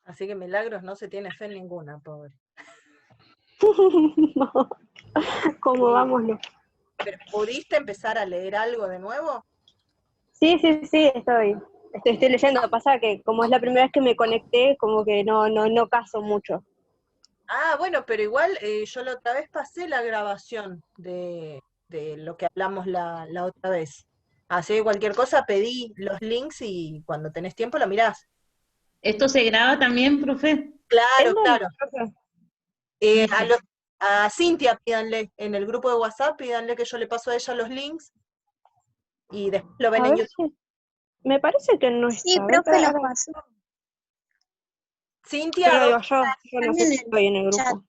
Así que Milagros no se tiene fe en ninguna, pobre. No, ¿cómo vámonos? ¿Pero pudiste empezar a leer algo de nuevo? Sí, estoy leyendo. Pasa que como es la primera vez que me conecté, como que no caso mucho. Ah, bueno, pero igual yo la otra vez pasé la grabación de lo que hablamos la otra vez. Así que cualquier cosa pedí los links y cuando tenés tiempo lo mirás. ¿Esto se graba también, profe? Claro, ¿En dónde, claro. profe? A, a Cintia pídanle, en el grupo de WhatsApp, pídanle que yo le paso a ella los links y después lo ven A en ver YouTube. si... Me parece que no Sí, está. A ver, profe, los ahora- pasó. Cintia, Pero digo, ¿dónde yo no Están sé en si el estoy en el chat. grupo.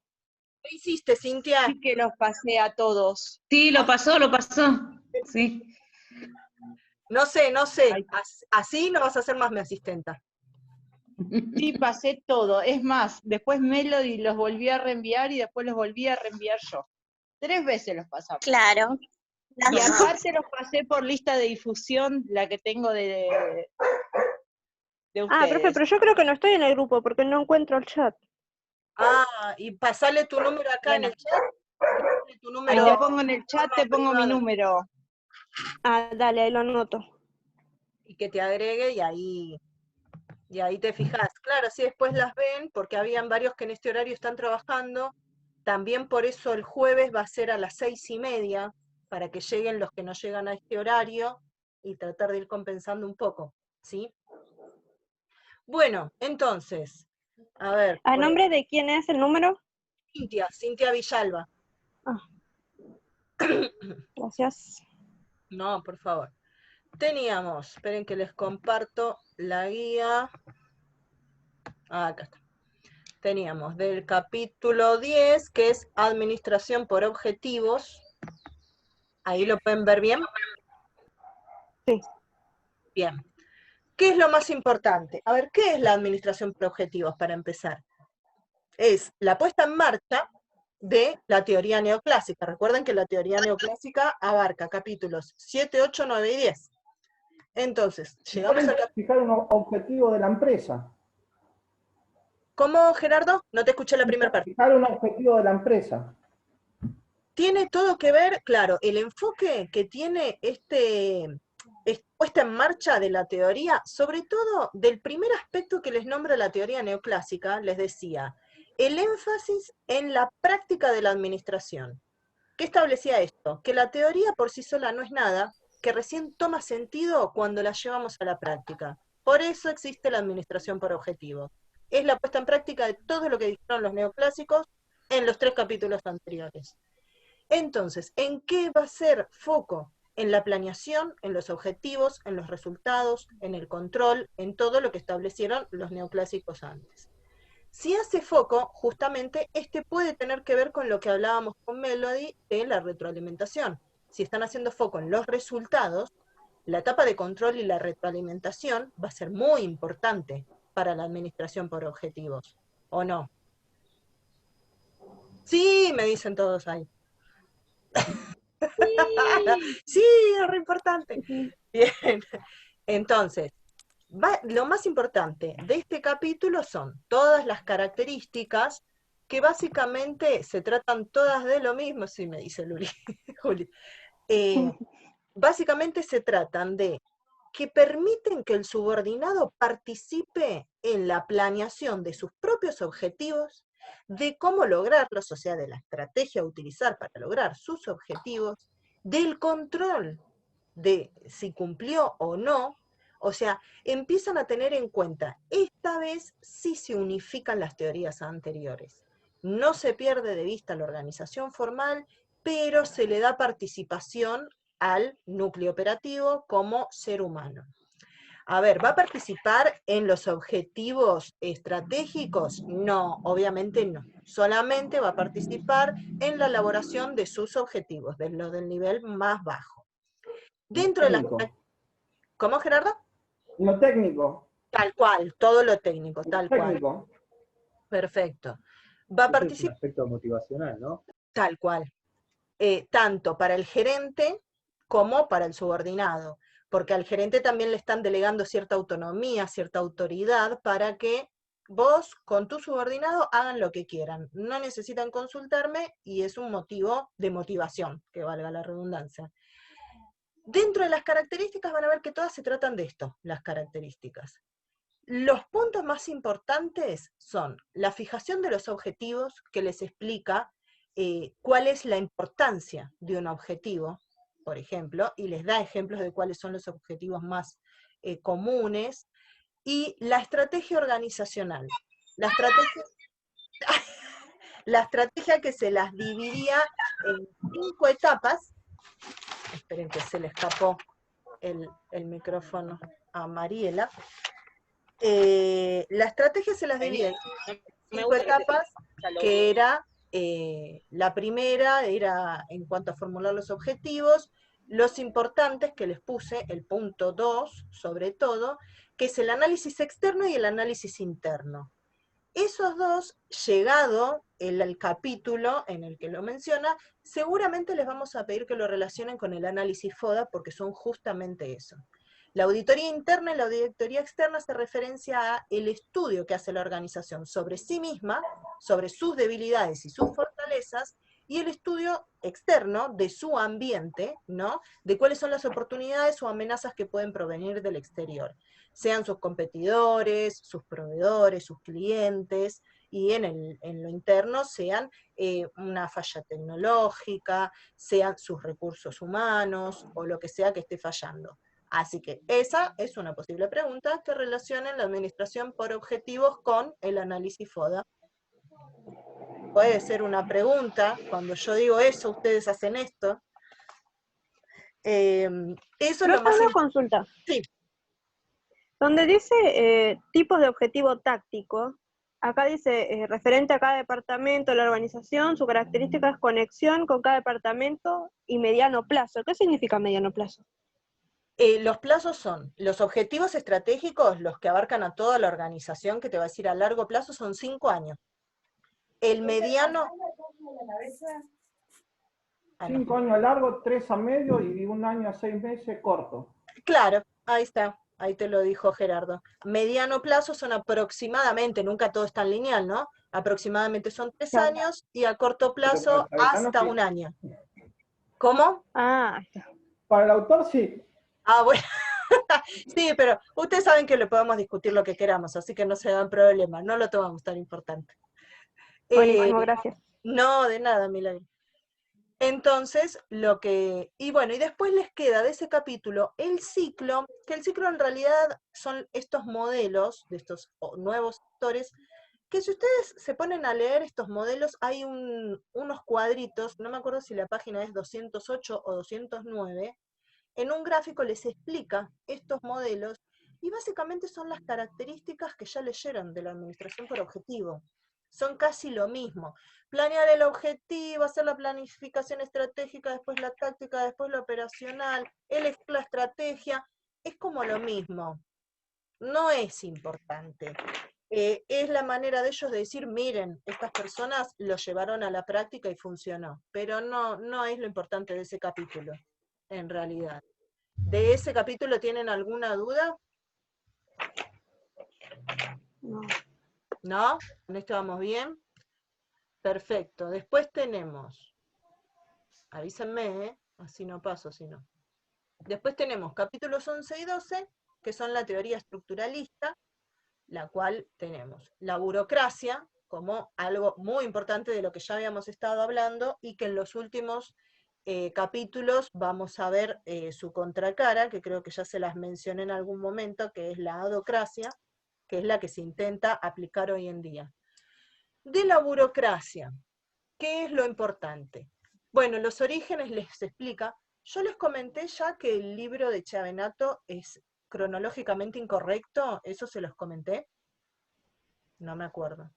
qué hiciste, Cintia? Sí que los pasé a todos. Sí, lo pasó, lo pasó. Sí. No sé, no sé. Ay. Así no vas a ser más mi asistenta. Sí, pasé todo. Es más, después Melody los volví a reenviar y después los volví a reenviar yo. 3 veces los pasamos. Claro. Y aparte los pasé por lista de difusión, la que tengo de Ah, profe, ustedes. pero yo creo que no estoy en el grupo porque no encuentro el chat. Ah, y pasale tu número acá en Bueno, el chat. Pasale tu ahí número te pongo en el de chat, forma te pongo mi privada número. Ah, dale, ahí lo anoto. y que te agregue y ahí te fijas. Claro, si después las ven, porque habían varios que en este horario están trabajando. También por eso el jueves va a ser a las 6:30, para que lleguen los que no llegan a este horario y tratar de ir compensando un poco, ¿sí? Bueno, entonces, a ver, ¿A nombre de quién es el número? Cintia Villalba. Ah, gracias. No, por favor. Teníamos, esperen que les comparto la guía. Acá está. Teníamos del capítulo 10, que es Administración por Objetivos. Ahí lo pueden ver bien. Sí. Bien. ¿Qué es lo más importante? A ver, ¿qué es la administración por objetivos para empezar? Es la puesta en marcha de la teoría neoclásica. Recuerden que la teoría neoclásica abarca capítulos 7, 8, 9 y 10. Entonces, llegamos a... Fijar un objetivo de la empresa. ¿Cómo, Gerardo? No te escuché la primera parte. Fijar un objetivo de la empresa. Tiene todo que ver, claro, el enfoque que tiene puesta en marcha de la teoría, sobre todo del primer aspecto que les nombra la teoría neoclásica, les decía, el énfasis en la práctica de la administración. ¿Qué establecía esto? Que la teoría por sí sola no es nada, que recién toma sentido cuando la llevamos a la práctica. Por eso existe la administración por objetivos. Es la puesta en práctica de todo lo que dijeron los neoclásicos en los 3 capítulos anteriores. Entonces, ¿en qué va a ser foco? En la planeación, en los objetivos, en los resultados, en el control, en todo lo que establecieron los neoclásicos antes. Si hace foco, justamente, puede tener que ver con lo que hablábamos con Melody de la retroalimentación. Si están haciendo foco en los resultados, la etapa de control y la retroalimentación va a ser muy importante para la administración por objetivos, ¿o no? Sí, me dicen todos ahí. Sí, es re importante. Bien, entonces, lo más importante de este capítulo son todas las características que básicamente se tratan todas de lo mismo, sí me dice Luli, Juli. Básicamente se tratan de que permiten que el subordinado participe en la planeación de sus propios objetivos, de cómo lograrlos, o sea, de la estrategia a utilizar para lograr sus objetivos, del control de si cumplió o no, o sea, empiezan a tener en cuenta, esta vez sí se unifican las teorías anteriores. No se pierde de vista la organización formal, pero se le da participación al núcleo operativo como ser humano. A ver, ¿va a participar en los objetivos estratégicos? No, obviamente no. Solamente va a participar en la elaboración de sus objetivos, de los del nivel más bajo. Dentro de las... ¿Cómo, Gerardo? Lo técnico. Tal cual, todo lo técnico, tal cual. Perfecto. Va a participar... Es un aspecto motivacional, ¿no? Tal cual. Tanto para el gerente como para el subordinado, porque al gerente también le están delegando cierta autonomía, cierta autoridad para que vos con tu subordinado hagan lo que quieran, no necesitan consultarme y es un motivo de motivación, que valga la redundancia. Dentro de las características van a ver que todas se tratan de esto, las características. Los puntos más importantes son la fijación de los objetivos, que les explica cuál es la importancia de un objetivo, por ejemplo, y les da ejemplos de cuáles son los objetivos más comunes, y la estrategia organizacional. La estrategia que se las dividía en 5 etapas. Esperen que se le escapó el micrófono a Mariela. La estrategia se las dividía en 5 etapas, que era, la primera era en cuanto a formular los objetivos, los importantes que les puse, el punto 2, sobre todo, que es el análisis externo y el análisis interno. Esos dos, llegado el capítulo en el que lo menciona, seguramente les vamos a pedir que lo relacionen con el análisis FODA, porque son justamente eso. La auditoría interna y la auditoría externa se referencia a el estudio que hace la organización sobre sí misma, sobre sus debilidades y sus fortalezas, y el estudio externo de su ambiente, ¿no? De cuáles son las oportunidades o amenazas que pueden provenir del exterior, sean sus competidores, sus proveedores, sus clientes, y en lo interno sean una falla tecnológica, sean sus recursos humanos, o lo que sea que esté fallando. Así que esa es una posible pregunta que relaciona la administración por objetivos con el análisis FODA. Puede ser una pregunta, cuando yo digo eso, ustedes hacen esto. Eso es lo más... Una consulta. Sí. Donde dice tipos de objetivo táctico, acá dice referente a cada departamento, la organización, su característica es conexión con cada departamento y mediano plazo. ¿Qué significa mediano plazo? Los plazos son, los objetivos estratégicos, los que abarcan a toda la organización, que te va a decir a largo plazo, son 5 años. El mediano... 5 años largo, 3 a medio y 1 año a 6 meses corto. Claro, ahí está, ahí te lo dijo Gerardo. Mediano plazo son aproximadamente, nunca todo es tan lineal, ¿no? Aproximadamente son 3 años y a corto plazo hasta 1 año. ¿Cómo? Ah, está. Para el autor sí. Ah, bueno. Sí, pero ustedes saben que le podemos discutir lo que queramos, así que no se dan problema, no lo tomamos tan importante. Buenísimo, gracias. No, de nada, Milagro. Entonces, y bueno, y después les queda de ese capítulo el ciclo, que el ciclo en realidad son estos modelos de estos nuevos sectores, que si ustedes se ponen a leer estos modelos, hay unos cuadritos, no me acuerdo si la página es 208 o 209, en un gráfico les explica estos modelos, y básicamente son las características que ya leyeron de la administración por objetivo. Son casi lo mismo. Planear el objetivo, hacer la planificación estratégica, después la táctica, después la operacional, la estrategia, es como lo mismo. No es importante. Es la manera de ellos de decir, miren, estas personas lo llevaron a la práctica y funcionó. Pero no es lo importante de ese capítulo, en realidad. ¿De ese capítulo tienen alguna duda? No. ¿No? ¿Con esto vamos bien? Perfecto. Después tenemos, avísenme, así no paso, si no. Después tenemos capítulos 11 y 12, que son la teoría estructuralista, la cual tenemos la burocracia como algo muy importante de lo que ya habíamos estado hablando, y que en los últimos capítulos vamos a ver su contracara, que creo que ya se las mencioné en algún momento, que es la adocracia, que es la que se intenta aplicar hoy en día. De la burocracia, ¿qué es lo importante? Bueno, los orígenes les explica. Yo les comenté ya que el libro de Chiavenato es cronológicamente incorrecto, ¿eso se los comenté? No me acuerdo.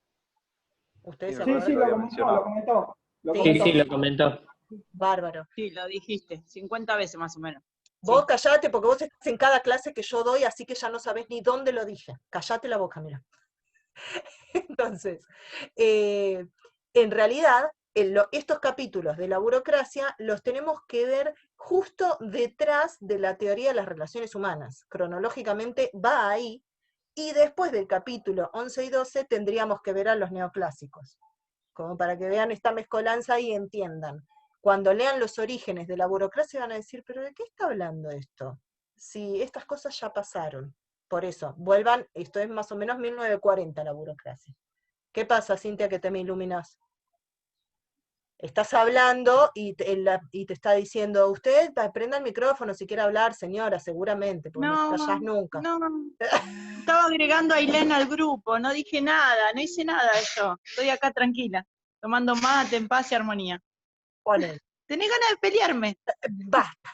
¿Ustedes se Sí, acuerdan? sí, lo comentó. Sí, lo comentó. Bárbaro. Sí, lo dijiste, 50 veces más o menos. Vos callate, porque vos estás en cada clase que yo doy, así que ya no sabés ni dónde lo dije. Callate la boca, mira. Entonces, en realidad, estos capítulos de la burocracia los tenemos que ver justo detrás de la teoría de las relaciones humanas. Cronológicamente va ahí, Y después del capítulo 11 y 12 tendríamos que ver a los neoclásicos, como para que vean esta mezcolanza y entiendan. Cuando lean los orígenes de la burocracia van a decir, ¿pero de qué está hablando esto? Si estas cosas ya pasaron. Por eso, vuelvan, esto es más o menos 1940 la burocracia. ¿Qué pasa, Cintia, que te me iluminás? Estás hablando y te está diciendo, usted prenda el micrófono si quiere hablar, señora, seguramente, porque no te callás nunca. No, estaba agregando a Ailén al grupo, no dije nada, no hice nada yo. Estoy acá tranquila, tomando mate en paz y armonía. Ponele. ¿Tenés ganas de pelearme? Basta.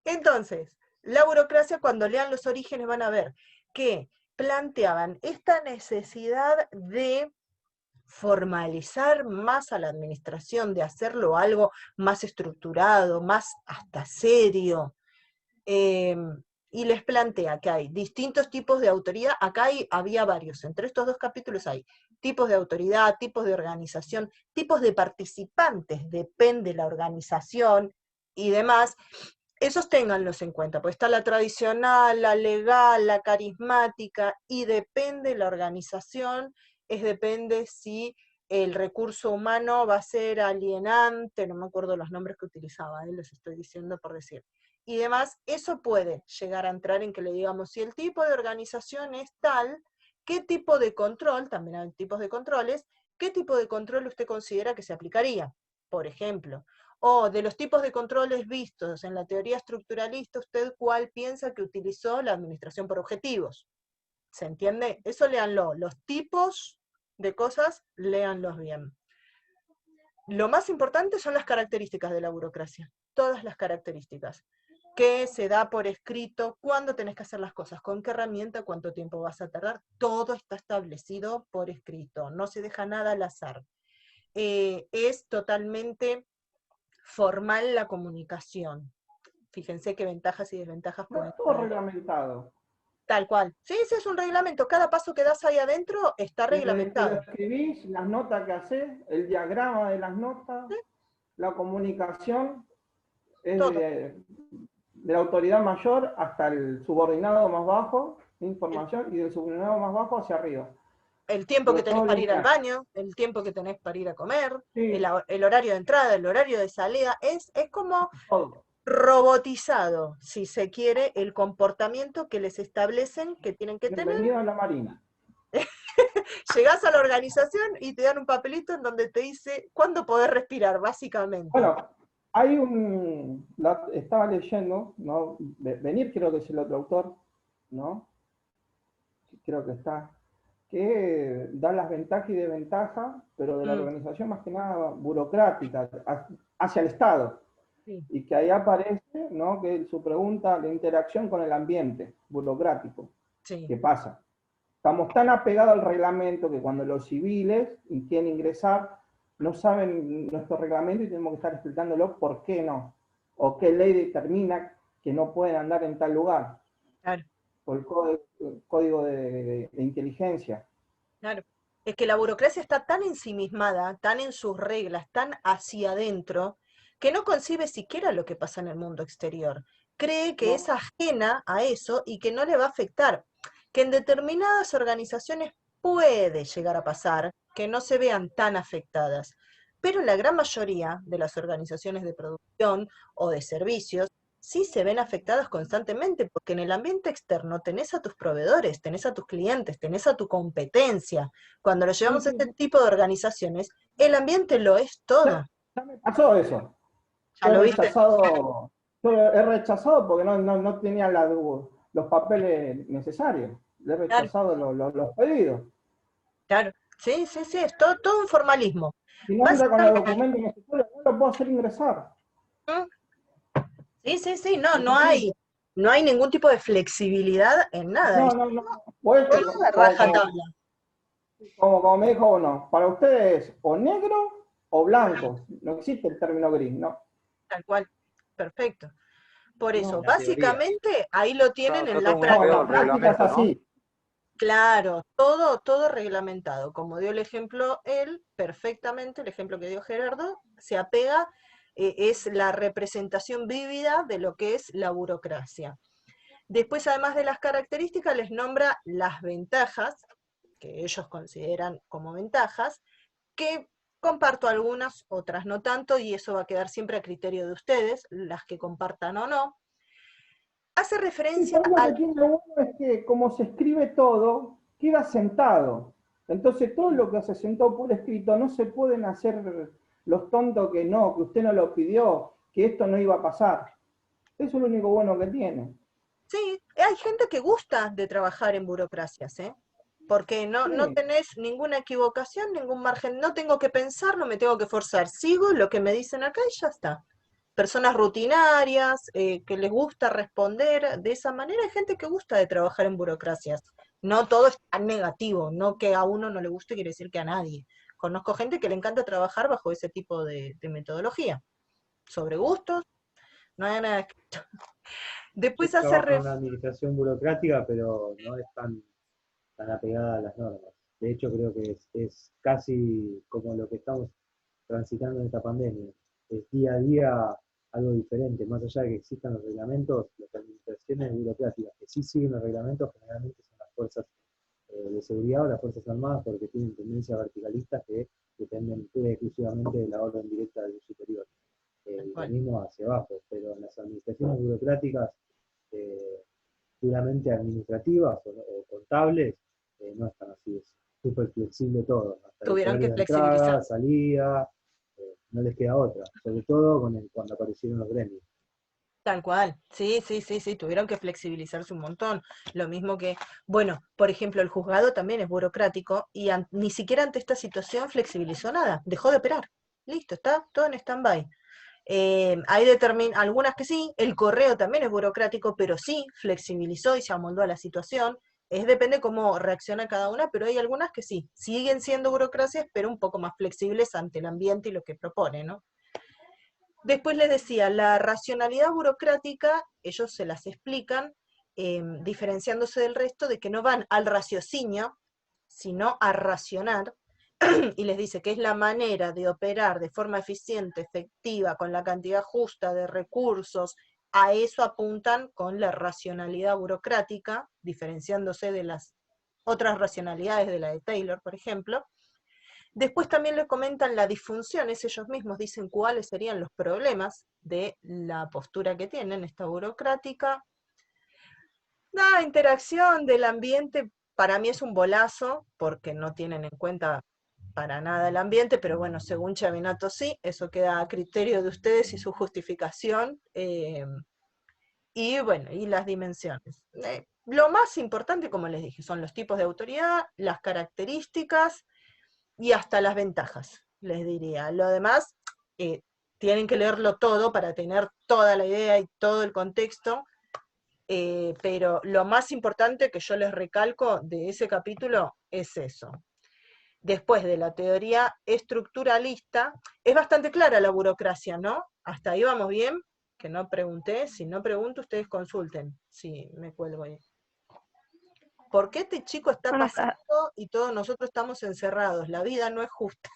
Entonces, la burocracia, cuando lean los orígenes, van a ver que planteaban esta necesidad de formalizar más a la administración, de hacerlo algo más estructurado, más hasta serio, y les plantea que hay distintos tipos de autoridad. Acá había varios, entre estos dos capítulos hay tipos de autoridad, tipos de organización, tipos de participantes, depende la organización y demás. Esos ténganlos en cuenta, pues está la tradicional, la legal, la carismática, y depende la organización, depende si el recurso humano va a ser alienante, no me acuerdo los nombres que utilizaba, les estoy diciendo por decir. Y demás, eso puede llegar a entrar en que le digamos, si el tipo de organización es tal, ¿qué tipo de control, también hay tipos de controles, qué tipo de control usted considera que se aplicaría? Por ejemplo, o de los tipos de controles vistos en la teoría estructuralista, ¿usted cuál piensa que utilizó la administración por objetivos? ¿Se entiende? Eso léanlo. Los tipos de cosas, léanlos bien. Lo más importante son las características de la burocracia. Todas las características. ¿Qué se da por escrito? ¿Cuándo tenés que hacer las cosas? ¿Con qué herramienta? ¿Cuánto tiempo vas a tardar? Todo está establecido por escrito. No se deja nada al azar. Es totalmente formal la comunicación. Fíjense qué ventajas y desventajas pueden Todo tener. reglamentado. Tal cual. Sí, sí, es un reglamento. Cada paso que das ahí adentro está Desde que lo reglamentado. escribís, las notas que haces, el diagrama de las notas, ¿Sí? la comunicación, es Todo. de la autoridad mayor hasta el subordinado más bajo, información, y del subordinado más bajo hacia arriba. El tiempo que Pero tenés todo para ir al lineal. baño, el tiempo que tenés para ir a comer, Sí, el horario de entrada, el horario de salida, es como todo. robotizado, si se quiere, el comportamiento que les establecen que tienen que tener. Bienvenido a la Marina. Llegás a la organización y te dan un papelito en donde te dice cuándo podés respirar, básicamente. Bueno, estaba leyendo, ¿no? Venir creo que es el otro autor, ¿no? Creo que está, que da las ventajas y desventajas, pero de la organización más que nada burocrática, hacia el Estado. Sí. Y que ahí aparece, ¿no? Que su pregunta, la interacción con el ambiente burocrático. Sí. ¿Qué pasa? Estamos tan apegados al reglamento que cuando los civiles quieren ingresar, no saben nuestro reglamento y tenemos que estar explicándolo por qué no. O qué ley determina que no pueden andar en tal lugar. Claro. O el código de inteligencia. Claro. Es que la burocracia está tan ensimismada, tan en sus reglas, tan hacia adentro, que no concibe siquiera lo que pasa en el mundo exterior. Cree que es ajena a eso y que no le va a afectar. Que en determinadas organizaciones puede llegar a pasar que no se vean tan afectadas, pero la gran mayoría de las organizaciones de producción o de servicios sí se ven afectadas constantemente, porque en el ambiente externo tenés a tus proveedores, tenés a tus clientes, tenés a tu competencia. Cuando lo llevamos a este tipo de organizaciones, el ambiente lo es todo. Ya me pasó eso. ¿Ya lo viste? Yo he rechazado porque no tenía los papeles necesarios. Le he rechazado los pedidos. Claro, sí, sí, sí, es todo un formalismo. Si no anda con los documentos necesarios, no lo puedo hacer ingresar. Sí, sí, sí, no hay ningún tipo de flexibilidad en nada. No. Pues, rajatabla. como me dijo uno, para ustedes o negro o blanco. No existe el término gris, ¿no? Tal cual, perfecto. Por eso, la básicamente, ahí lo tienen en la No, la práctica es así. Claro, todo reglamentado. Como dio el ejemplo él, perfectamente, el ejemplo que dio Gerardo, se apega, es la representación vívida de lo que es la burocracia. Después, además de las características, les nombra las ventajas, que ellos consideran como ventajas, que comparto algunas, otras no tanto, y eso va a quedar siempre a criterio de ustedes, las que compartan o no. Hace Sí, referencia ¿sabes lo que al... tiene bueno? Es que como se escribe todo, queda sentado. Entonces todo lo que se sentó por escrito, no se pueden hacer los tontos que no, que usted no lo pidió, que esto no iba a pasar. Eso es lo único bueno que tiene. Sí, hay gente que gusta de trabajar en burocracias, ¿eh? Porque no Sí, tenés ninguna equivocación, ningún margen, no tengo que pensar, no me tengo que forzar, sigo lo que me dicen acá y ya está. Personas rutinarias, que les gusta responder de esa manera, hay gente que gusta de trabajar en burocracias. No todo es tan negativo, no que a uno no le guste quiere decir que a nadie. Conozco gente que le encanta trabajar bajo ese tipo de metodología. Sobre gustos, no hay nada escrito. Yo Después hace trabajo en una administración burocrática, pero no es tan apegada a las normas. De hecho, creo que es casi como lo que estamos transitando en esta pandemia. Es día a día algo diferente, más allá de que existan los reglamentos, las administraciones burocráticas que sí siguen los reglamentos generalmente son las fuerzas de seguridad o las fuerzas armadas porque tienen tendencias verticalistas que dependen pura y exclusivamente de la orden directa del superior. tal Lo cual. mismo hacia abajo, pero en las administraciones burocráticas eh, puramente administrativas o contables, no es tan así, es súper flexible todo, hasta los Tuvieron que horarios de flexibilizar. entrada, salida, no les queda otra, sobre todo cuando aparecieron los gremios. Tal cual, sí, sí, sí, sí, tuvieron que flexibilizarse un montón. Lo mismo que, bueno, por ejemplo, el juzgado también es burocrático y ni siquiera ante esta situación flexibilizó nada, dejó de operar. Listo, está todo en stand-by. Hay algunas que sí, el correo también es burocrático, pero sí flexibilizó y se amoldó a la situación. Depende cómo reacciona cada una, pero hay algunas que sí, siguen siendo burocracias, pero un poco más flexibles ante el ambiente y lo que propone, ¿no? Después les decía, la racionalidad burocrática, ellos se las explican, diferenciándose del resto de que no van al raciocinio, sino a racionar, y les dice que es la manera de operar de forma eficiente, efectiva, con la cantidad justa de recursos, a eso apuntan con la racionalidad burocrática, diferenciándose de las otras racionalidades de la de Taylor, por ejemplo. Después también le comentan las disfunciones, ellos mismos dicen cuáles serían los problemas de la postura que tienen, esta burocrática. La interacción del ambiente para mí es un bolazo, porque no tienen en cuenta para nada el ambiente, pero bueno, según Chavinato sí, eso queda a criterio de ustedes y su justificación. Y bueno, y las dimensiones. Lo más importante, como les dije, son los tipos de autoridad, las características, y hasta las ventajas, les diría. Lo demás, tienen que leerlo todo para tener toda la idea y todo el contexto, pero lo más importante que yo les recalco de ese capítulo es eso. Después de la teoría estructuralista, es bastante clara la burocracia, ¿no? Hasta ahí vamos bien, que no pregunté, si no pregunto, ustedes consulten, si me cuelgo ahí. ¿Por qué este chico está Bueno, pasando y todos nosotros estamos encerrados? La vida no es justa.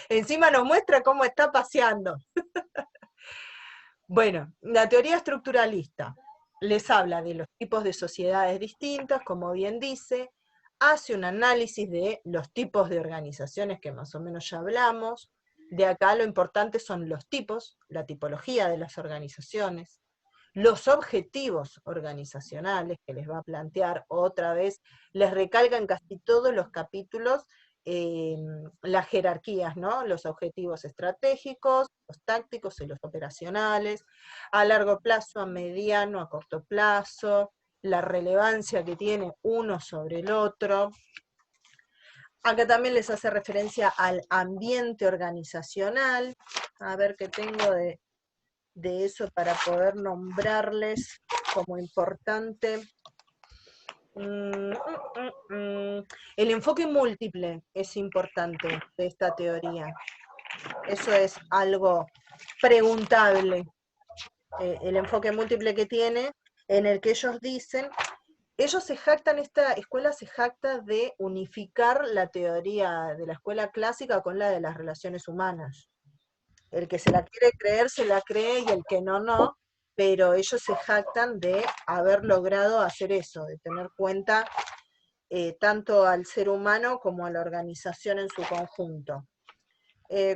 Encima nos muestra cómo está paseando. Bueno, la teoría estructuralista les habla de los tipos de sociedades distintas, como bien dice, hace un análisis de los tipos de organizaciones que más o menos ya hablamos. De acá lo importante son los tipos, la tipología de las organizaciones, los objetivos organizacionales que les va a plantear otra vez, les recalca en casi todos los capítulos las jerarquías, ¿no? Los objetivos estratégicos, los tácticos y los operacionales, a largo plazo, a mediano, a corto plazo, la relevancia que tiene uno sobre el otro. Acá también les hace referencia al ambiente organizacional, a ver qué tengo de eso para poder nombrarles como importante. El enfoque múltiple es importante de esta teoría. Eso es algo preguntable. El enfoque múltiple que tiene, en el que ellos dicen, ellos se jactan, esta escuela se jacta de unificar la teoría de la escuela clásica con la de las relaciones humanas. El que se la quiere creer, se la cree, y el que no, no. pero ellos se jactan de haber logrado hacer eso, de tener cuenta tanto al ser humano como a la organización en su conjunto.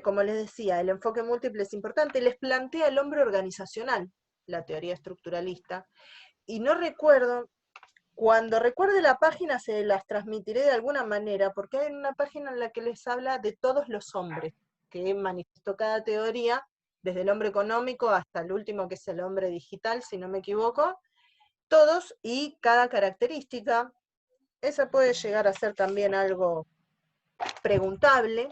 Como les decía, el enfoque múltiple es importante, les plantea el hombre organizacional, la teoría estructuralista, y no recuerdo, cuando recuerde la página se las transmitiré de alguna manera, porque hay una página en la que les habla de todos los hombres, que manifestó cada teoría, desde el hombre económico hasta el último que es el hombre digital, si no me equivoco, todos y cada característica. Esa puede llegar a ser también algo preguntable.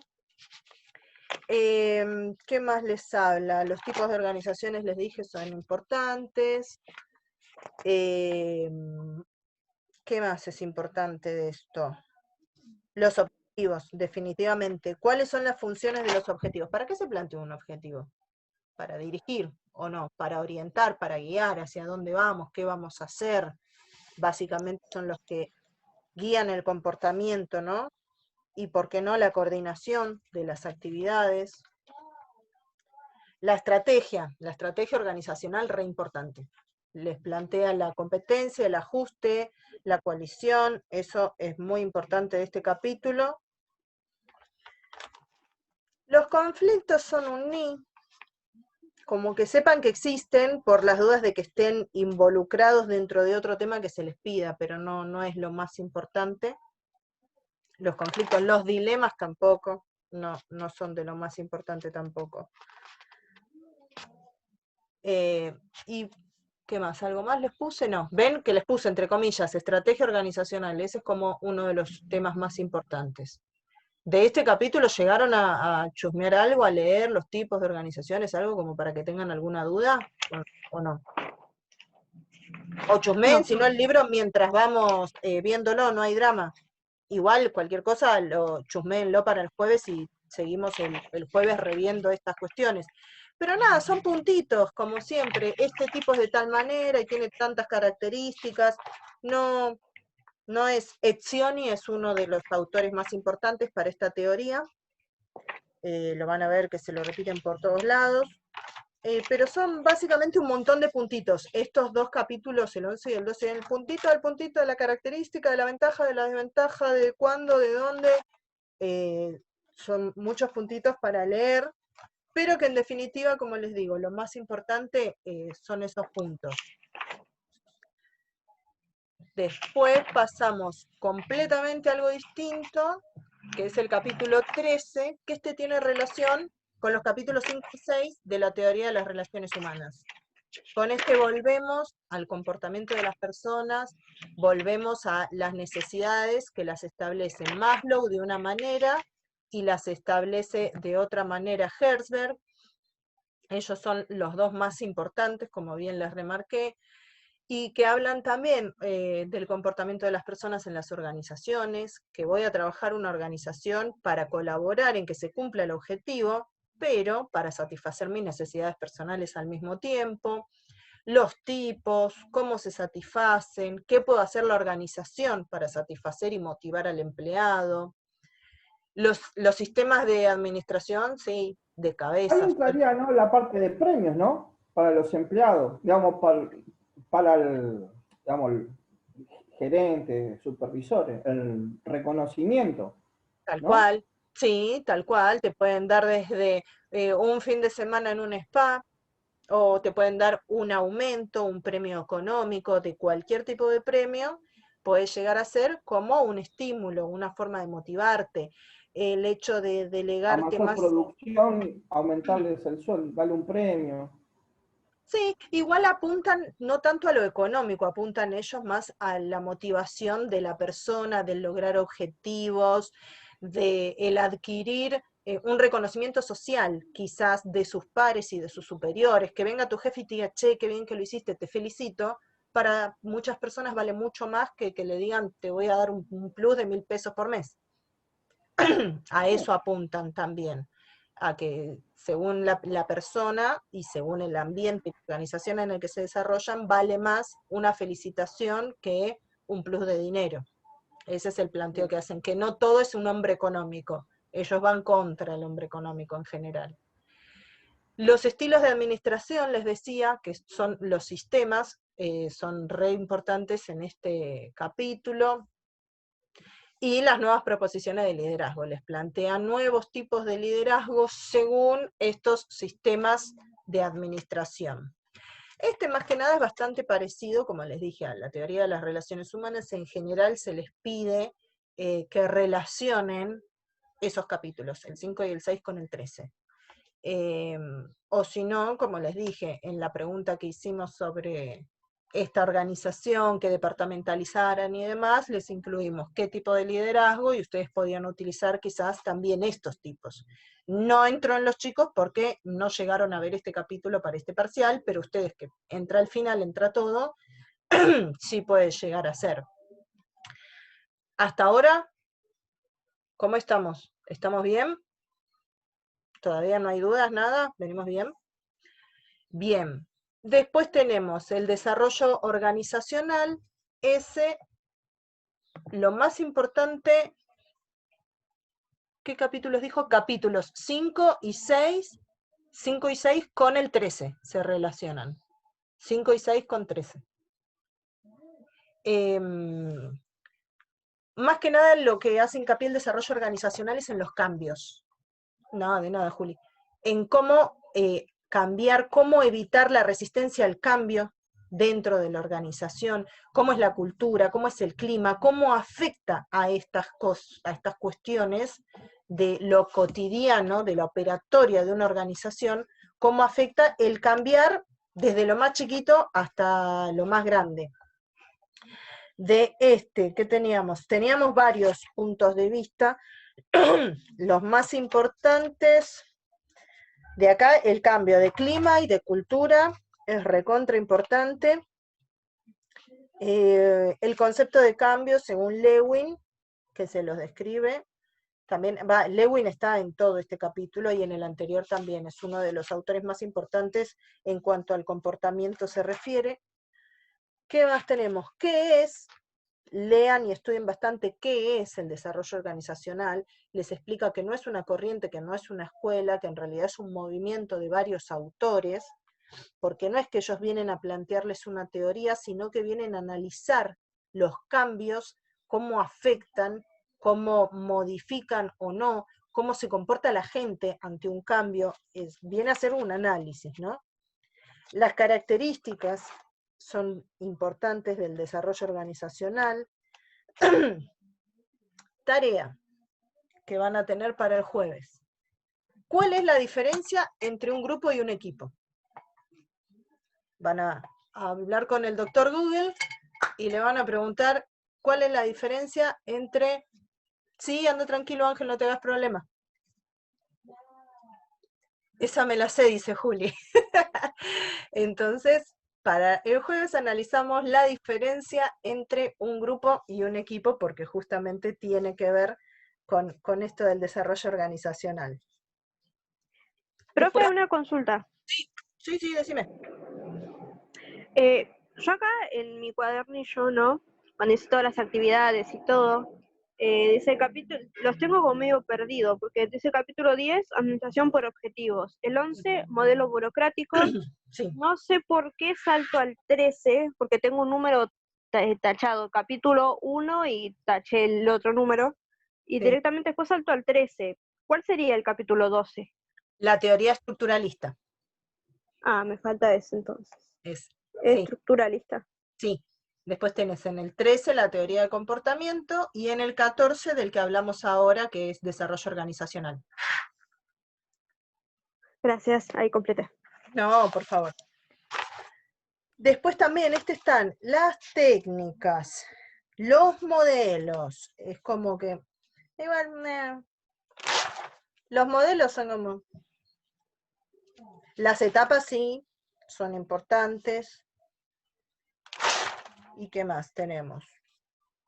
¿Qué más les habla? Los tipos de organizaciones, les dije, son importantes. ¿Qué más es importante de esto? Los objetivos, definitivamente. ¿Cuáles son las funciones de los objetivos? ¿Para qué se plantea un objetivo? ¿Para dirigir o no? ¿Para orientar, para guiar hacia dónde vamos, qué vamos a hacer? Básicamente son los que guían el comportamiento, ¿no? Y por qué no la coordinación de las actividades. La estrategia organizacional re importante. Les plantea la competencia, el ajuste, la coalición, eso es muy importante de este capítulo. Los conflictos son un ni, como que sepan que existen por las dudas de que estén involucrados dentro de otro tema que se les pida, pero no es lo más importante. Los conflictos, los dilemas tampoco, no son de lo más importante tampoco. ¿Y qué más? ¿Algo más les puse? No, ven que les puse entre comillas, estrategia organizacional, ese es como uno de los temas más importantes. De este capítulo llegaron a chusmear algo, a leer los tipos de organizaciones, algo como para que tengan alguna duda, o no. O chusmeen, si no el libro, mientras vamos viéndolo, no hay drama. Igual, cualquier cosa, chusméenlo para el jueves y seguimos el jueves reviendo estas cuestiones. Pero nada, son puntitos, como siempre. Este tipo es de tal manera y tiene tantas características. No es Etzioni, es uno de los autores más importantes para esta teoría. Lo van a ver que se lo repiten por todos lados. Pero son básicamente un montón de puntitos. Estos dos capítulos, el 11 y el 12, el puntito al puntito de la característica, de la ventaja, de la desventaja, de cuándo, de dónde. Son muchos puntitos para leer, pero que en definitiva, como les digo, lo más importante son esos puntos. Después pasamos completamente a algo distinto, que es el capítulo 13, que este tiene relación con los capítulos 5 y 6 de la teoría de las relaciones humanas. Con este volvemos al comportamiento de las personas, volvemos a las necesidades que las establece Maslow de una manera y las establece de otra manera Herzberg. Ellos son los dos más importantes, como bien les remarqué, y que hablan también del comportamiento de las personas en las organizaciones, que voy a trabajar una organización para colaborar en que se cumpla el objetivo, pero para satisfacer mis necesidades personales al mismo tiempo, los tipos, cómo se satisfacen, qué puede hacer la organización para satisfacer y motivar al empleado, los sistemas de administración, sí, de cabeza. Ahí entraría, ¿no?, la parte de premios, ¿no?, para los empleados, digamos, para el, digamos, el gerente, supervisor, el reconocimiento. Tal ¿no? cual, sí, tal cual, te pueden dar desde un fin de semana en un spa, o te pueden dar un aumento, un premio económico, de cualquier tipo de premio, puede llegar a ser como un estímulo, una forma de motivarte. El hecho de A delegarte mayor más... producción, aumentarles el sueldo, darle un premio. Sí, igual apuntan no tanto a lo económico, apuntan ellos más a la motivación de la persona, del lograr objetivos, de el adquirir un reconocimiento social, quizás de sus pares y de sus superiores, que venga tu jefe y te diga, che, qué bien que lo hiciste, te felicito. Para muchas personas vale mucho más que le digan, te voy a dar un plus de 1.000 pesos por mes. A eso apuntan también, a que según la persona y según el ambiente y la organización en el que se desarrollan, vale más una felicitación que un plus de dinero. Ese es el planteo que hacen, que no todo es un hombre económico, ellos van contra el hombre económico en general. Los estilos de administración, les decía, que son los sistemas, son re importantes en este capítulo. Y las nuevas proposiciones de liderazgo. Les plantean nuevos tipos de liderazgo según estos sistemas de administración. Este más que nada es bastante parecido, como les dije, a la teoría de las relaciones humanas. En general se les pide que relacionen esos capítulos, el 5 y el 6 con el 13. O si no, como les dije, en la pregunta que hicimos sobre esta organización, que departamentalizaran y demás, les incluimos qué tipo de liderazgo, y ustedes podían utilizar quizás también estos tipos. No entró en los chicos porque no llegaron a ver este capítulo para este parcial, pero ustedes que entra al final, entra todo, sí puede llegar a ser. Hasta ahora, ¿cómo estamos? ¿Estamos bien? ¿Todavía no hay dudas, nada? ¿Venimos bien? Bien. Después tenemos el desarrollo organizacional. Ese, lo más importante, ¿qué capítulos dijo? Capítulos 5 y 6. 5 y 6 con el 13 se relacionan. 5 y 6 con 13. Más que nada lo que hace hincapié el desarrollo organizacional es en los cambios. No, de nada, Juli. En cómo cambiar, cómo evitar la resistencia al cambio dentro de la organización, cómo es la cultura, cómo es el clima, cómo afecta a estas cuestiones de lo cotidiano, de la operatoria de una organización, cómo afecta el cambiar desde lo más chiquito hasta lo más grande. De ¿qué teníamos? Teníamos varios puntos de vista. Los más importantes de acá, el cambio de clima y de cultura es recontra importante. El concepto de cambio, según Lewin, que se los describe, también Lewin está en todo este capítulo y en el anterior también, es uno de los autores más importantes en cuanto al comportamiento se refiere. ¿Qué más tenemos? ¿Qué es? Lean y estudien bastante qué es el desarrollo organizacional. Les explica que no es una corriente, que no es una escuela, que en realidad es un movimiento de varios autores, porque no es que ellos vienen a plantearles una teoría, sino que vienen a analizar los cambios, cómo afectan, cómo modifican o no, cómo se comporta la gente ante un cambio, viene a ser un análisis, ¿no? Las características son importantes del desarrollo organizacional. Tarea que van a tener para el jueves. ¿Cuál es la diferencia entre un grupo y un equipo? Van a hablar con el doctor Google y le van a preguntar cuál es la diferencia entre... Sí, anda tranquilo, Ángel, no te hagas problema. Esa me la sé, dice Juli. Entonces, para el jueves analizamos la diferencia entre un grupo y un equipo, porque justamente tiene que ver con esto del desarrollo organizacional. Profe, una consulta. Sí, decime. Yo acá en mi cuadernillo, ¿no? Cuando hice todas las actividades y todo, dice capítulo, los tengo como medio perdido, porque dice capítulo 10, administración por objetivos. El 11, modelo burocrático. Sí. No sé por qué salto al 13, porque tengo un número tachado, capítulo 1 y taché el otro número, y Sí. directamente después salto al 13. ¿Cuál sería el capítulo 12? La teoría estructuralista. Ah, me falta ese entonces. Sí. Estructuralista. Sí. Después tenés en el 13 la teoría de comportamiento y en el 14 del que hablamos ahora, que es desarrollo organizacional. Gracias, ahí completé. No, por favor. Después también están las técnicas, los modelos. Es como que... Igual, los modelos son como... Las etapas sí, son importantes. ¿Y qué más tenemos?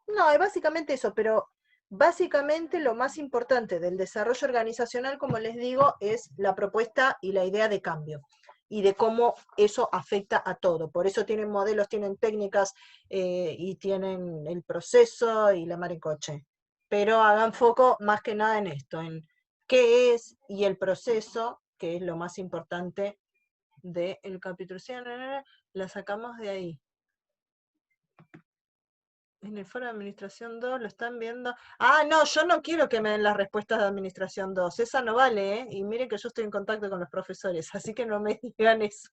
No, es básicamente eso, pero básicamente lo más importante del desarrollo organizacional, como les digo, es la propuesta y la idea de cambio, y de cómo eso afecta a todo. Por eso tienen modelos, tienen técnicas, y tienen el proceso y la mar en coche. Pero hagan foco más que nada en esto, en qué es y el proceso, que es lo más importante del capítulo. Sí, la sacamos de ahí. En el foro de administración 2 lo están viendo. Ah, no, yo no quiero que me den las respuestas de administración 2. Esa no vale, ¿eh? Y miren que yo estoy en contacto con los profesores, así que no me digan eso.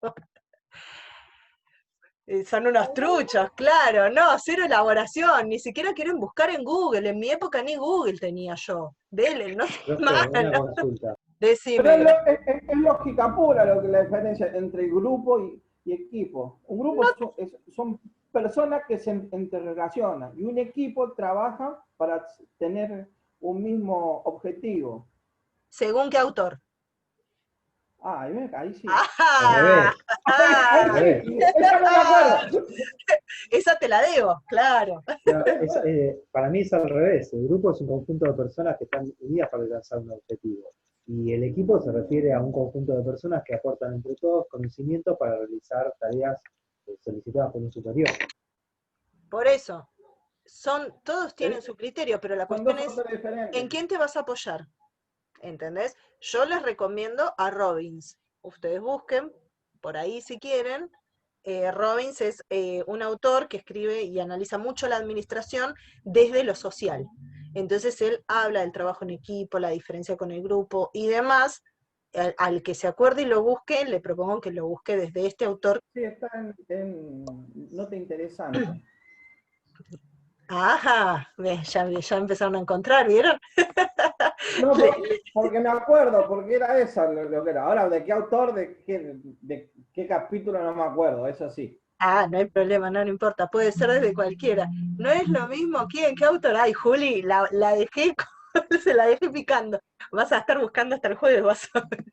Son unos truchos, claro, no, cero elaboración, ni siquiera quieren buscar en Google. En mi época ni Google tenía yo. Dele, no sé más. Profe, una consulta. Pero Decime. es lógica pura lo que la diferencia entre grupo y equipo. Un grupo son personas que se interrelacionan y un equipo trabaja para tener un mismo objetivo. ¿Según qué autor? Ah, ahí sí. Al revés. Al Ahí revés. sí, esa no me acuerdo. Esa te la debo, claro. Pero para mí es al revés. El grupo es un conjunto de personas que están unidas para alcanzar un objetivo. Y el equipo se refiere a un conjunto de personas que aportan entre todos conocimientos para realizar tareas solicitadas por un superior. Por eso, todos tienen su criterio, pero la Son cuestión dos es, autores diferentes. ¿en quién te vas a apoyar? ¿Entendés? Yo les recomiendo a Robbins. Ustedes busquen, por ahí si quieren. Robbins es un autor que escribe y analiza mucho la administración desde lo social. Entonces él habla del trabajo en equipo, la diferencia con el grupo y demás. Al que se acuerde y lo busque, le propongo que lo busque desde este autor. Sí, está en Nota Interesante. Ajá, ya empezaron a encontrar, ¿vieron? No, porque me acuerdo, porque era esa lo que era. Ahora, ¿de qué autor, de qué capítulo no me acuerdo? Eso sí. Ah, no hay problema, no importa, puede ser desde cualquiera. No es lo mismo, ¿quién? ¿Qué autor? Ay, Juli, la dejé, se la dejé picando. Vas a estar buscando hasta el jueves, vas a ver.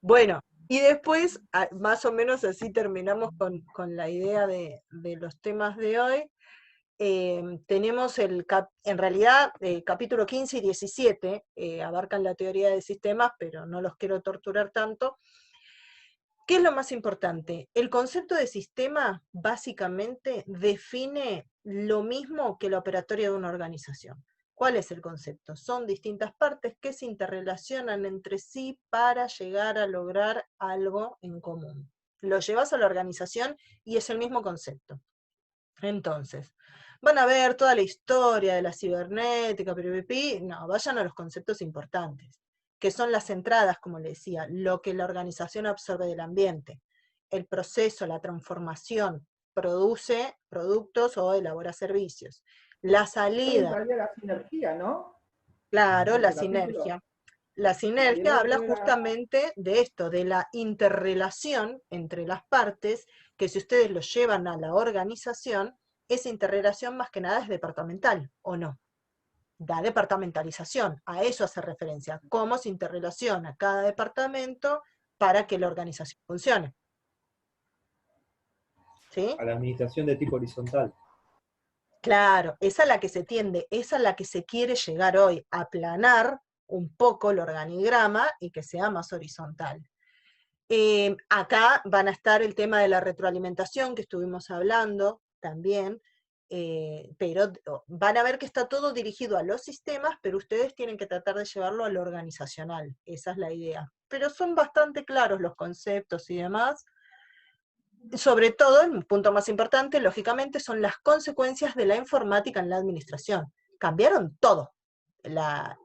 Bueno, y después, más o menos así terminamos con la idea de los temas de hoy. Tenemos en realidad, capítulo 15 y 17, abarcan la teoría de sistemas, pero no los quiero torturar tanto. ¿Qué es lo más importante? El concepto de sistema básicamente define lo mismo que la operatoria de una organización. ¿Cuál es el concepto? Son distintas partes que se interrelacionan entre sí para llegar a lograr algo en común. Lo llevas a la organización y es el mismo concepto. Entonces, van a ver toda la historia de la cibernética, no, vayan a los conceptos importantes, que son las entradas, como le decía, lo que la organización absorbe del ambiente. El proceso, la transformación, produce productos o elabora servicios. La salida. Entraría la sinergia, ¿no? Claro, la Ese capítulo. sinergia. La Y el sinergia habla otro era- justamente de esto, de la interrelación entre las partes, que si ustedes lo llevan a la organización, esa interrelación más que nada es departamental, ¿o no? Da departamentalización, a eso hace referencia, cómo se interrelaciona cada departamento para que la organización funcione. ¿Sí? A la administración de tipo horizontal. Claro, esa es la que se tiende, esa es la que se quiere llegar hoy, a aplanar un poco el organigrama y que sea más horizontal. Acá van a estar el tema de la retroalimentación que estuvimos hablando también, pero van a ver que está todo dirigido a los sistemas, pero ustedes tienen que tratar de llevarlo a lo organizacional, esa es la idea. Pero son bastante claros los conceptos y demás. Sobre todo, el punto más importante, lógicamente, son las consecuencias de la informática en la administración. Cambiaron todo. La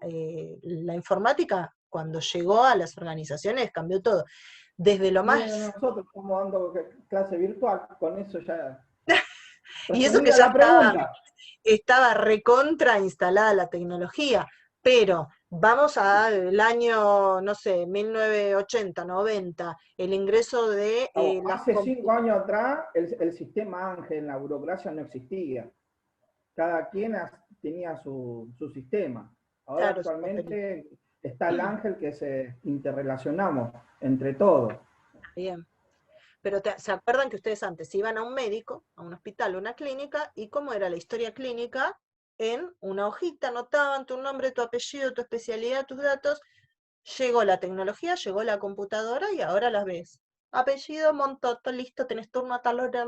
informática, cuando llegó a las organizaciones, cambió todo. Desde lo más... Miren nosotros como dando clase virtual, con eso ya... Y eso que ya estaba recontra instalada la tecnología, pero vamos al año, no sé, 1980, 90, el ingreso de... hace 5 años atrás el sistema Ángel en la burocracia no existía. Cada quien tenía su sistema. Ahora claro, actualmente está el Ángel que se interrelacionamos entre todos. Bien. Pero ¿se acuerdan que ustedes antes iban a un médico, a un hospital, a una clínica, y cómo era la historia clínica? En una hojita anotaban tu nombre, tu apellido, tu especialidad, tus datos. Llegó la tecnología, llegó la computadora y ahora las ves. Apellido, montoto, listo, tenés turno a tal hora.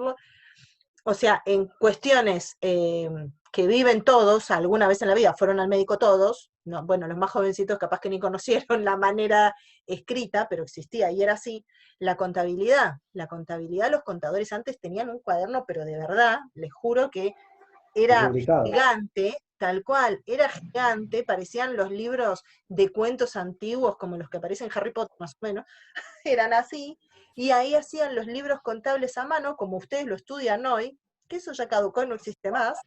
O sea, en cuestiones que viven todos, alguna vez en la vida fueron al médico todos, no, bueno, los más jovencitos capaz que ni conocieron la manera escrita, pero existía y era así. La contabilidad, los contadores antes tenían un cuaderno, pero de verdad, les juro que era Rubricado. gigante, tal cual, era gigante, parecían los libros de cuentos antiguos como los que aparecen en Harry Potter, más o menos, eran así, y ahí hacían los libros contables a mano, como ustedes lo estudian hoy, que eso ya caducó y no existe más.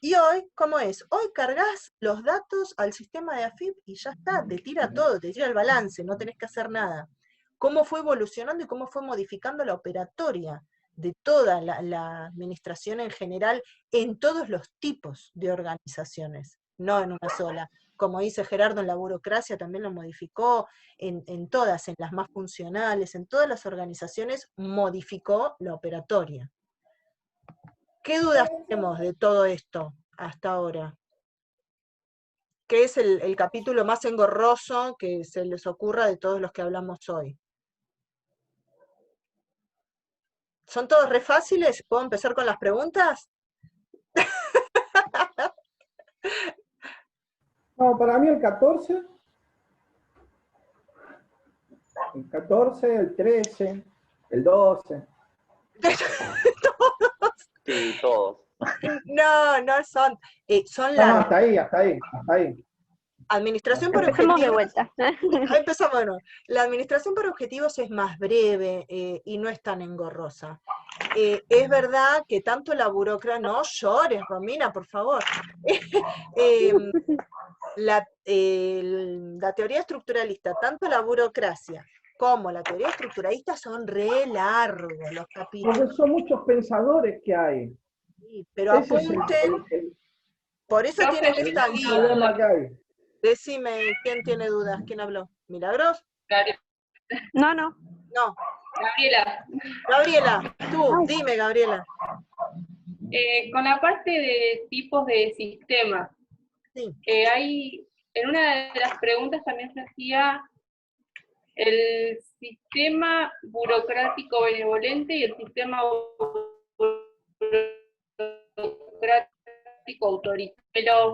Y hoy, ¿cómo es? Hoy cargas los datos al sistema de AFIP y ya está, te tira todo, te tira el balance, no tenés que hacer nada. ¿Cómo fue evolucionando y cómo fue modificando la operatoria de toda la administración en general en todos los tipos de organizaciones, no en una sola? Como dice Gerardo, en la burocracia también lo modificó, en todas, en las más funcionales, en todas las organizaciones modificó la operatoria. ¿Qué dudas tenemos de todo esto hasta ahora? ¿Qué es el capítulo más engorroso que se les ocurra de todos los que hablamos hoy? ¿Son todos re fáciles? ¿Puedo empezar con las preguntas? No, para mí el 14, el 13, el 12. Sí, todos. No, no son. Son No, no, largos. hasta ahí. Administración por Empecemos de objetivos. vuelta. Ahí empezamos, bueno. La administración por objetivos es más breve y no es tan engorrosa. Es verdad que tanto la burocracia, no llores, Romina, por favor. La teoría estructuralista, tanto la burocracia como la teoría estructuralista son re largos los capítulos. Porque son muchos pensadores que hay. Sí, pero Ese es apunten, por eso tienen esta el guía. problema que hay. Decime, ¿quién tiene dudas? ¿Quién habló? ¿Milagros? No. No. Gabriela, Gabriela, tú, dime, Gabriela. con la parte de tipos de sistemas, Sí. hay, en una de las preguntas también se hacía el sistema burocrático benevolente y el sistema burocrático autoritario. Pero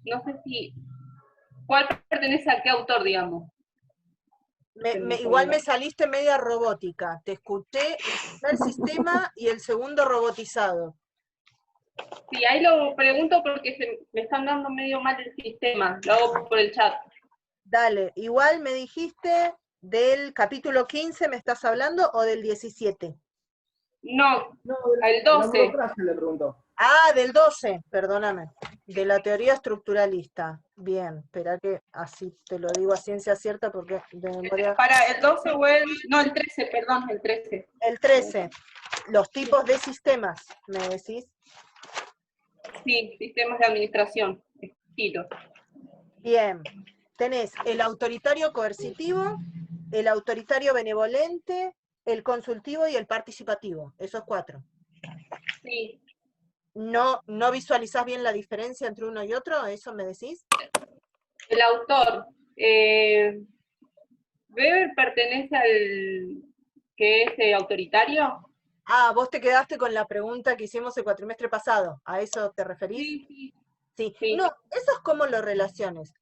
no sé si, ¿cuál pertenece a qué autor, digamos? Igual me saliste media robótica. Te escuché el sistema y el segundo robotizado. Sí, ahí lo pregunto porque me están dando medio mal el sistema. Lo hago por el chat. Dale, igual me dijiste del capítulo 15, ¿me estás hablando? ¿O del 17? No, No, el la 12. burocracia le preguntó. Ah, del 12, perdóname. De la teoría estructuralista. Bien, espera que así te lo digo a ciencia cierta porque de memoria. Para el 12 o el... No, el 13, perdón, el 13. El 13, los tipos de sistemas, ¿me decís? Sí, sistemas de administración, estilos. Bien, tenés el autoritario coercitivo, el autoritario benevolente, el consultivo y el participativo, esos 4. Sí. ¿No visualizás bien la diferencia entre uno y otro? ¿Eso me decís? El autor. ¿Weber pertenece al que es autoritario? Ah, vos te quedaste con la pregunta que hicimos el cuatrimestre pasado. ¿A eso te referís? Sí. Sí. Sí. No, eso es como lo relaciones.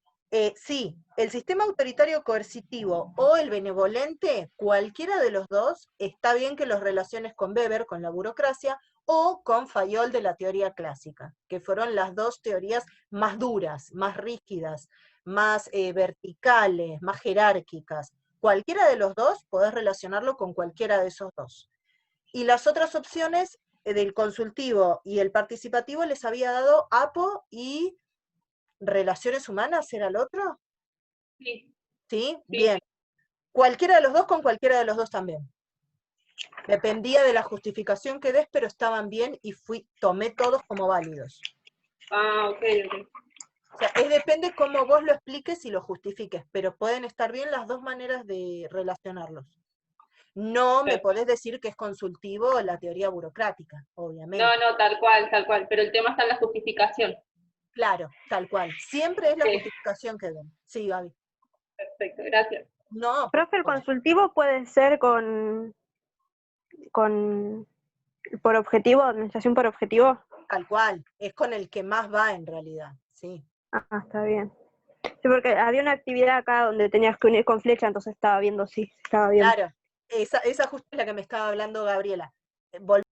Sí, el sistema autoritario coercitivo o el benevolente, cualquiera de los dos, está bien que los relaciones con Weber, con la burocracia, o con Fayol de la teoría clásica, que fueron las dos teorías más duras, más rígidas, más verticales, más jerárquicas. Cualquiera de los dos podés relacionarlo con cualquiera de esos dos. Y las otras opciones del consultivo y el participativo les había dado APO y relaciones humanas, ¿era el otro? Sí. ¿Sí? Bien. Cualquiera de los dos con cualquiera de los dos también. Dependía de la justificación que des, pero estaban bien y tomé todos como válidos. Ah, ok. O sea, depende cómo vos lo expliques y lo justifiques, pero pueden estar bien las dos maneras de relacionarlos. No me podés decir que es consultivo la teoría burocrática, obviamente. No, tal cual. Pero el tema está en la justificación. Claro, tal cual. Siempre es la justificación que den. Sí, Gaby. Perfecto, gracias. No. Profe, el consultivo puede ser con Por objetivo, administración por objetivo. Tal cual, es con el que más va en realidad, sí. Ah, está bien. Sí, porque había una actividad acá donde tenías que unir con flecha, entonces estaba viendo si estaba bien. Claro, esa justo es la que me estaba hablando Gabriela.